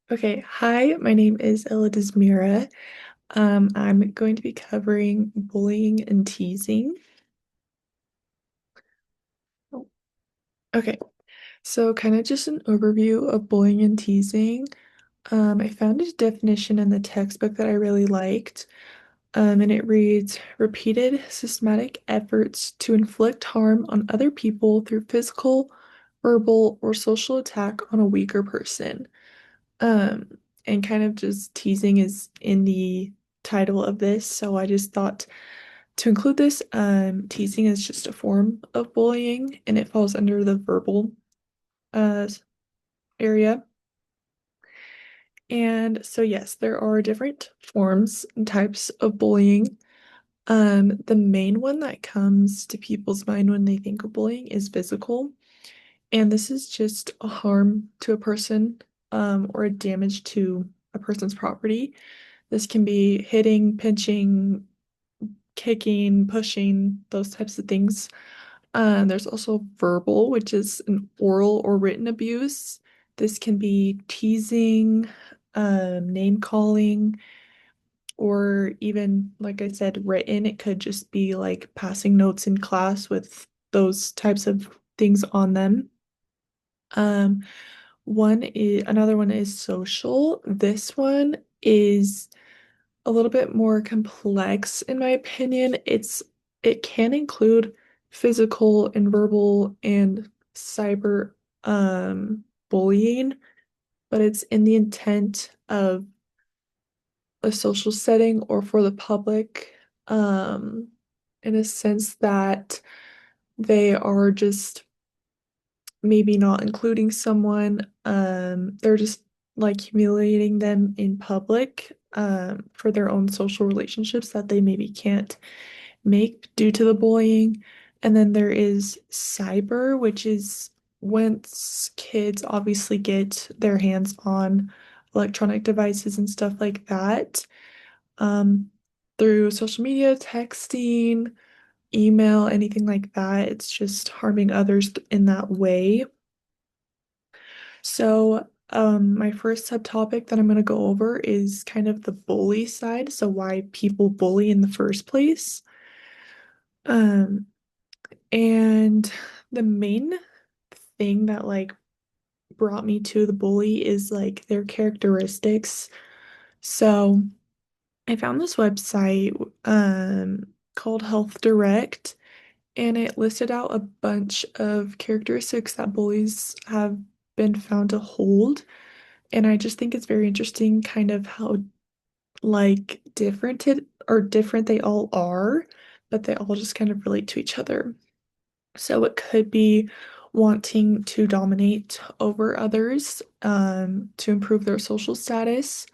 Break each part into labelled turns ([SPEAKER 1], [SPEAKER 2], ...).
[SPEAKER 1] Okay, hi, my name is Elidismira. I'm going to be covering bullying and teasing. Oh, okay, so kind of just an overview of bullying and teasing. I found a definition in the textbook that I really liked, and it reads, repeated systematic efforts to inflict harm on other people through physical, verbal, or social attack on a weaker person. Um, and kind of just teasing is in the title of this, so I just thought to include this. Teasing is just a form of bullying and it falls under the verbal uh area. And so yes, there are different forms and types of bullying. The main one that comes to people's mind when they think of bullying is physical. And this is just a harm to a person, or a damage to a person's property. This can be hitting, pinching, kicking, pushing, those types of things. There's also verbal, which is an oral or written abuse. This can be teasing, name calling, or even, like I said, written. It could just be like passing notes in class with those types of things on them. Um, another one is social. This one is a little bit more complex in my opinion. It can include physical and verbal and cyber bullying, but it's in the intent of a social setting or for the public, um, in a sense that they are just maybe not including someone. They're just like humiliating them in public, for their own social relationships that they maybe can't make due to the bullying. And then there is cyber, which is once kids obviously get their hands on electronic devices and stuff like that, um, through social media, texting, email, anything like that. It's just harming others in that way. So, my first subtopic that I'm going to go over is kind of the bully side. So, why people bully in the first place. Um, and the main thing that like brought me to the bully is like their characteristics. So, I found this website called Health Direct, and it listed out a bunch of characteristics that bullies have been found to hold. And I just think it's very interesting kind of how like different they all are, but they all just kind of relate to each other. So it could be wanting to dominate over others, to improve their social status.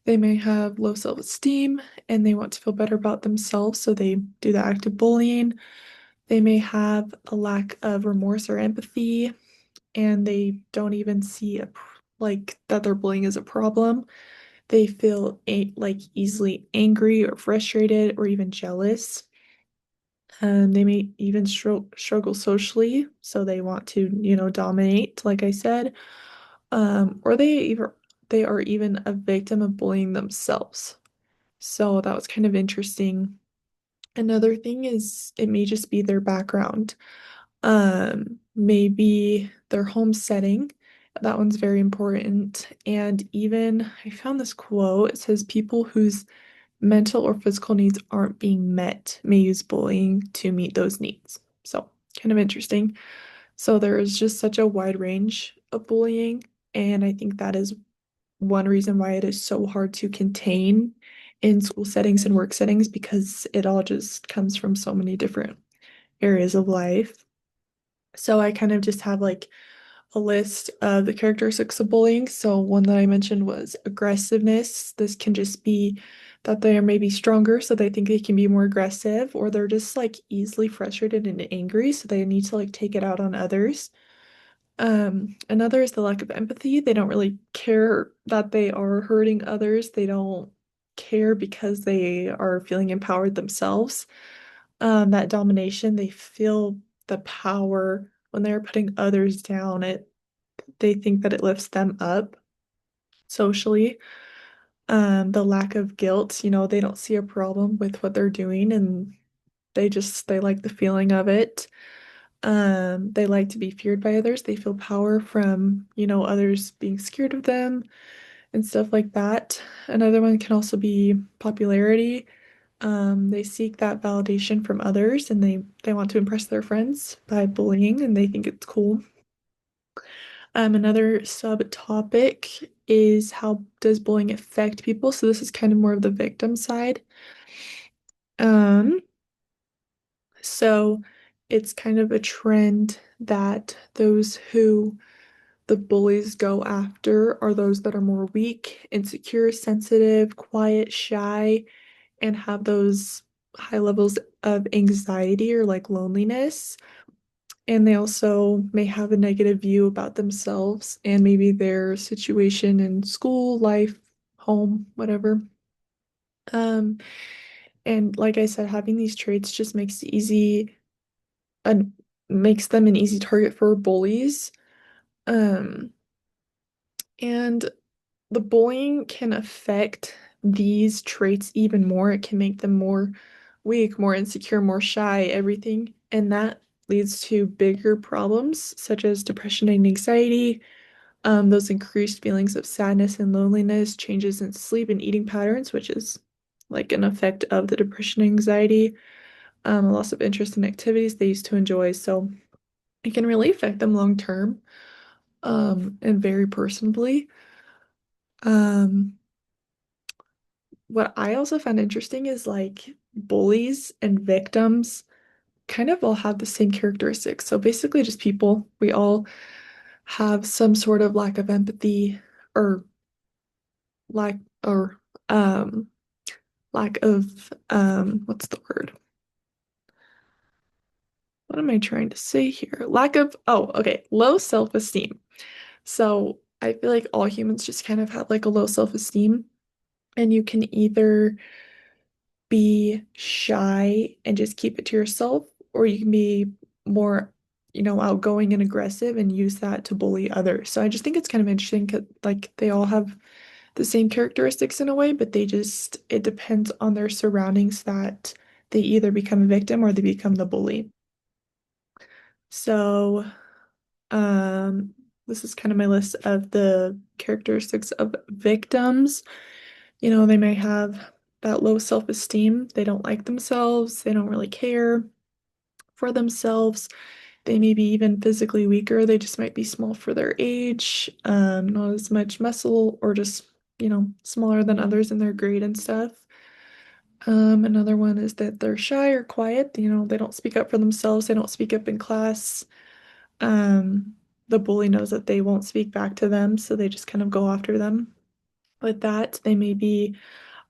[SPEAKER 1] They may have low self-esteem and they want to feel better about themselves, so they do the active bullying. They may have a lack of remorse or empathy, and they don't even see like that their bullying is a problem. They feel like easily angry or frustrated or even jealous. They may even struggle socially, so they want to, dominate, like I said. Or they are even a victim of bullying themselves. So that was kind of interesting. Another thing is it may just be their background. Maybe their home setting. That one's very important. And even I found this quote. It says people whose mental or physical needs aren't being met may use bullying to meet those needs. So, kind of interesting. So, there is just such a wide range of bullying, and I think that is one reason why it is so hard to contain in school settings and work settings because it all just comes from so many different areas of life. So, I kind of just have like a list of the characteristics of bullying. So one that I mentioned was aggressiveness. This can just be that they are maybe stronger, so they think they can be more aggressive, or they're just like easily frustrated and angry, so they need to like take it out on others. Another is the lack of empathy. They don't really care that they are hurting others. They don't care because they are feeling empowered themselves. That domination, they feel the power when they're putting others down. They think that it lifts them up. socially. The lack of guilt, they don't see a problem with what they're doing and they like the feeling of it. They like to be feared by others. They feel power from, others being scared of them and stuff like that. Another one can also be popularity. They seek that validation from others and they want to impress their friends by bullying and they think it's cool. Another subtopic is how does bullying affect people? So this is kind of more of the victim side. Um, so it's kind of a trend that those who the bullies go after are those that are more weak, insecure, sensitive, quiet, shy, and have those high levels of anxiety or like loneliness. And they also may have a negative view about themselves and maybe their situation in school, life, home, whatever. Um, and like I said, having these traits just and makes them an easy target for bullies. Um, and the bullying can affect these traits even more. It can make them more weak, more insecure, more shy, everything. And that leads to bigger problems such as depression and anxiety, those increased feelings of sadness and loneliness, changes in sleep and eating patterns, which is like an effect of the depression and anxiety, a loss of interest in activities they used to enjoy. So it can really affect them long term, and very personally. Um, what I also found interesting is like bullies and victims kind of all have the same characteristics. So basically, just people. We all have some sort of lack of empathy or lack or um lack of what's the word? What am I trying to say here? Lack of okay, low self-esteem. So I feel like all humans just kind of have like a low self-esteem, and you can either be shy and just keep it to yourself, or you can be more, outgoing and aggressive and use that to bully others. So I just think it's kind of interesting 'cause, like they all have the same characteristics in a way, but it depends on their surroundings that they either become a victim or they become the bully. So, this is kind of my list of the characteristics of victims. They may have that low self-esteem. They don't like themselves. They don't really care for themselves. They may be even physically weaker. They just might be small for their age, not as much muscle, or just, smaller than others in their grade and stuff. Another one is that they're shy or quiet. They don't speak up for themselves. They don't speak up in class. Um, the bully knows that they won't speak back to them, so they just kind of go after them. With that, they may be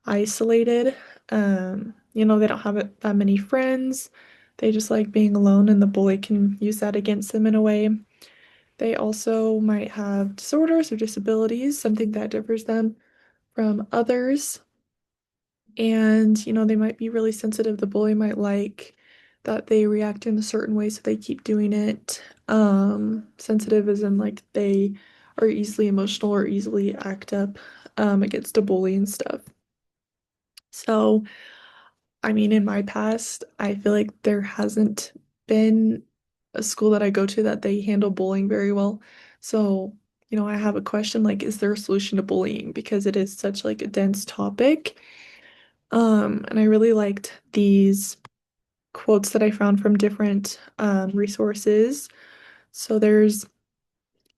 [SPEAKER 1] isolated. They don't have that many friends. They just like being alone, and the bully can use that against them in a way. They also might have disorders or disabilities, something that differs them from others. And, they might be really sensitive. The bully might like that they react in a certain way, so they keep doing it. Sensitive as in like they are easily emotional or easily act up against a bully and stuff. So, I mean, in my past, I feel like there hasn't been a school that I go to that they handle bullying very well. So, I have a question like, is there a solution to bullying? Because it is such like a dense topic. And I really liked these quotes that I found from different resources. So there's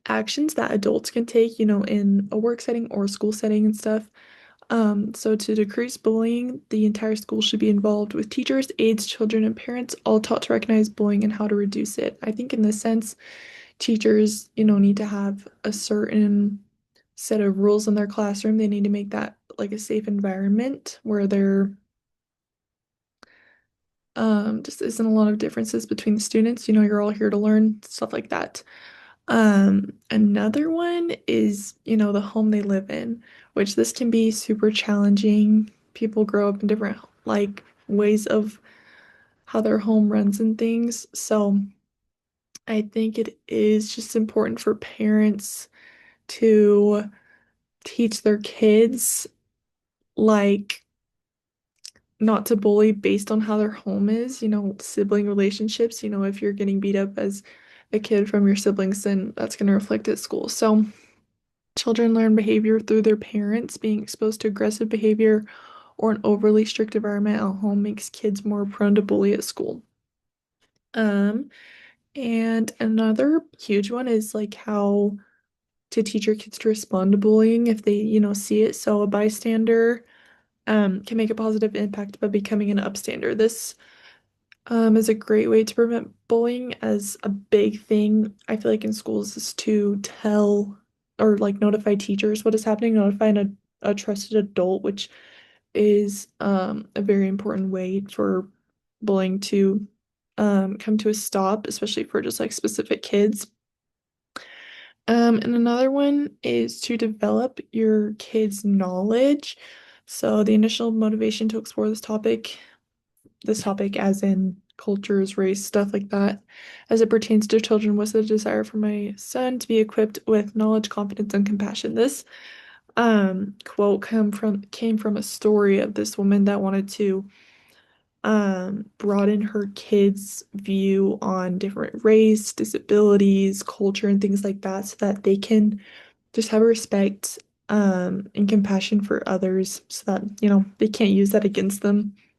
[SPEAKER 1] actions that adults can take, in a work setting or a school setting and stuff. So to decrease bullying, the entire school should be involved with teachers, aides, children, and parents, all taught to recognize bullying and how to reduce it. I think in this sense, teachers, need to have a certain set of rules in their classroom. They need to make that like a safe environment where there just isn't a lot of differences between the students. You're all here to learn, stuff like that. Another one is, the home they live in, which this can be super challenging. People grow up in different like ways of how their home runs and things. So I think it is just important for parents to teach their kids like not to bully based on how their home is, sibling relationships, if you're getting beat up as a kid from your siblings, then that's going to reflect at school. So children learn behavior through their parents. Being exposed to aggressive behavior or an overly strict environment at home makes kids more prone to bully at school. Um, and another huge one is like how to teach your kids to respond to bullying if they, see it. So a bystander can make a positive impact by becoming an upstander. This is a great way to prevent bullying, as a big thing I feel like in schools is to tell or like notify teachers what is happening, notifying a trusted adult, which is a very important way for bullying to come to a stop, especially for just like specific kids. And another one is to develop your kids' knowledge. So the initial motivation to explore this topic as in cultures, race, stuff like that, as it pertains to children, was the desire for my son to be equipped with knowledge, confidence, and compassion. This quote came from a story of this woman that wanted to broaden her kids' view on different race, disabilities, culture, and things like that so that they can just have respect and compassion for others so that, they can't use that against them.